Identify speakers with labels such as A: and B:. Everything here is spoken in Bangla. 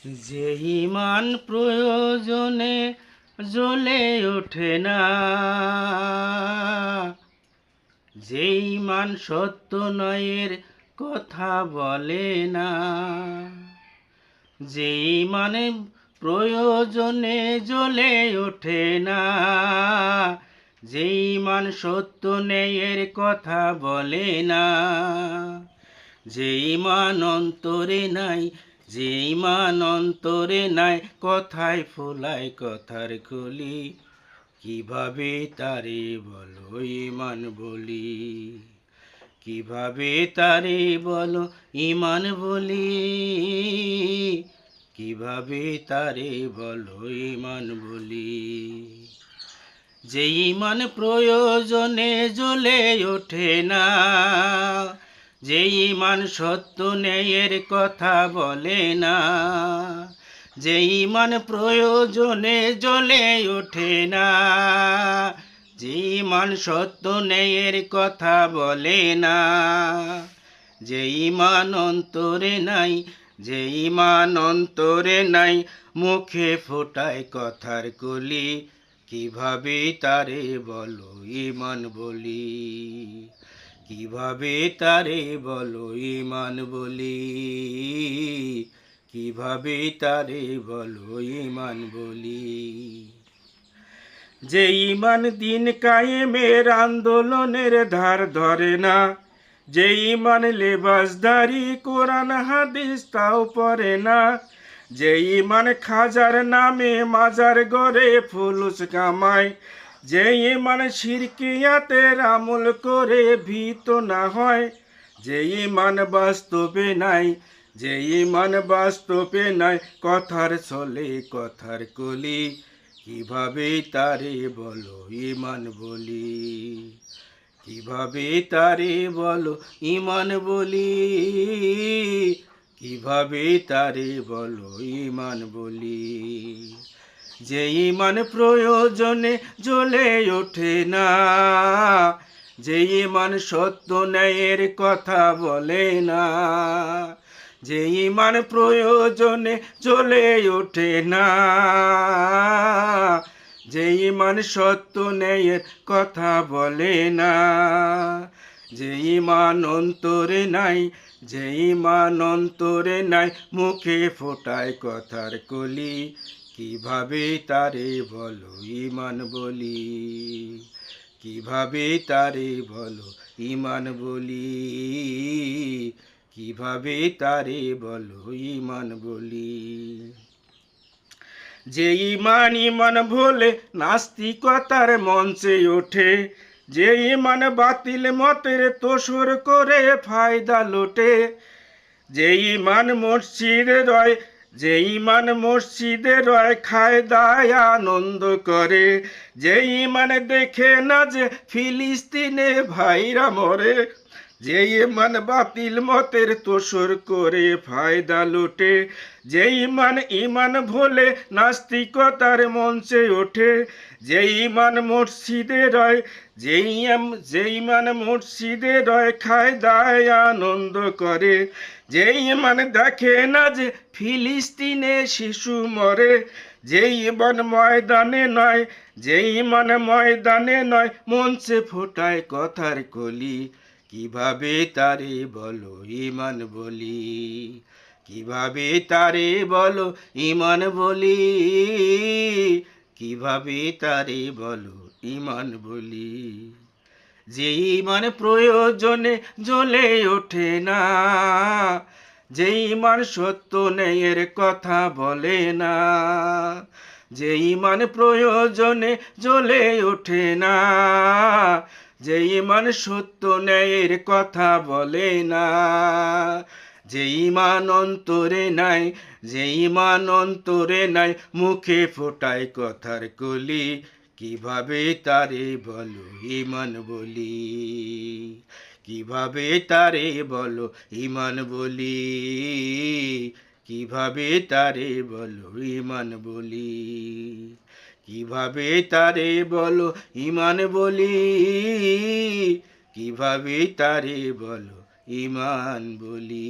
A: যে ইমান প্রয়োজনে জ্বলে ওঠে না, যে ইমান সত্য নয়ের কথা বলে না, যে ইমানে প্রয়োজনে জ্বলে ওঠে না, যে ইমান সত্য ন্যায়ের কথা বলে না, যে ইমান অন্তরে নাই, যে ইমান অন্তরে নাই, কথায় ফোলায় কথার কলি, কিভাবে তারে বলো ইমান বলি, কিভাবে তারে বলো ইমান বলি, কিভাবে তারে বলো ইমান বলি। যে ইমান প্রয়োজনে জ্বলে ওঠে না, যে ইমান সত্য ন্যায়ের কথা বলে না, যে ইমান প্রয়োজনে জ্বলে ওঠে না, যে ইমান সত্য ন্যায়ের কথা বলে না, যে ইমান অন্তরে নাই, যে ইমান অন্তরে নাই, মুখে ফোটায় কথার কলি, কিভাবে তারে বলো ইমান বলি, কিভাবে তারে বলো ইমান বলি, কিভাবে তারে বলো ইমান বলি। যে ইমান দিন কায়েমের আন্দোলনের ধার ধরে না, যে ইমান লেবাসদারি কোরআন হাদিস তাও পড়ে না, যে ইমান খাজার নামে মাজার গড়ে ফুলুস কামায়, যে ইমান শিরকিয়াতের আমল করে ভীত না হয়, যে ইমান বাস্তবে নাই, যে ইমান বাস্তবে নাই, কথার চলে কথার কলি, কিভাবে তারে বলো ইমান বলি, কিভাবে তারে বলো ইমান বলি, কিভাবে তারে বলো ইমান বলি। যে ইমান প্রয়োজনে জ্বলে ওঠে না, যে ইমান সত্য ন্যায়ের কথা বলে না, যে ইমান প্রয়োজনে জ্বলে ওঠে না, যে ইমান সত্য ন্যায়ের কথা বলে না, যে ইমান অন্তরে নাই, যে ইমান অন্তরে নাই, মুখে ফোটায় কথার কলি, কিভাবে তারে বলো ইমান বলি, কিভাবে তারে বলো ইমান বলি, কিভাবে তারে বলো ইমান বলি। যে ইমান ইমান বলে নাস্তিকতার মঞ্চে ওঠে, যে ইমান বাতিল মতের তোষর করে ফায়দা লোটে, যে ইমান মসজিদে রয়, যে ইমান মসজিদে রয় খায় দায় আনন্দ করে, যে ইমান দেখে না যে ফিলিস্তিনে ভাইরা মরে, যে ইমান বাতিল মতের তোষর করে ফায়দা লোটে, যে ইমান ইমান ভোলে নাস্তিকতার মঞ্চে ওঠে, যে ইমান মসজিদে রয়, যে ইমান মসজিদে রয় খায় দায় আনন্দ করে, যে ইমান দেখে না যে ফিলিস্তিনে শিশু মরে, যে ইমান ময়দানে নয়, যে ইমান ময়দানে নয়, মঞ্চে ফোটায় কথার কলি, কিভাবে তারে বলো ইমান বলি, কিভাবে তারে বলো ইমান বলি, কিভাবে তারে বলো ইমান বলি। যে ইমান প্রয়োজনে জ্বলে ওঠে না, যে ইমান সত্য ন্যায়ের কথা বলে না, যে ইমান প্রয়োজনে জ্বলে ওঠে না, যে ইমান সত্য ন্যায়ের কথা বলে না, যে ইমান অন্তরে নাই, যে ইমান অন্তরে নাই, মুখে ফোটায় কথার কলি, কিভাবে তারে বলো ইমান বলি, কিভাবে তারে বলো ইমান বলি, কিভাবে তারে বলো ইমান বলি, কিভাবে তারে বলো ইমান বলি, কিভাবে তারে বলো ইমান বলি।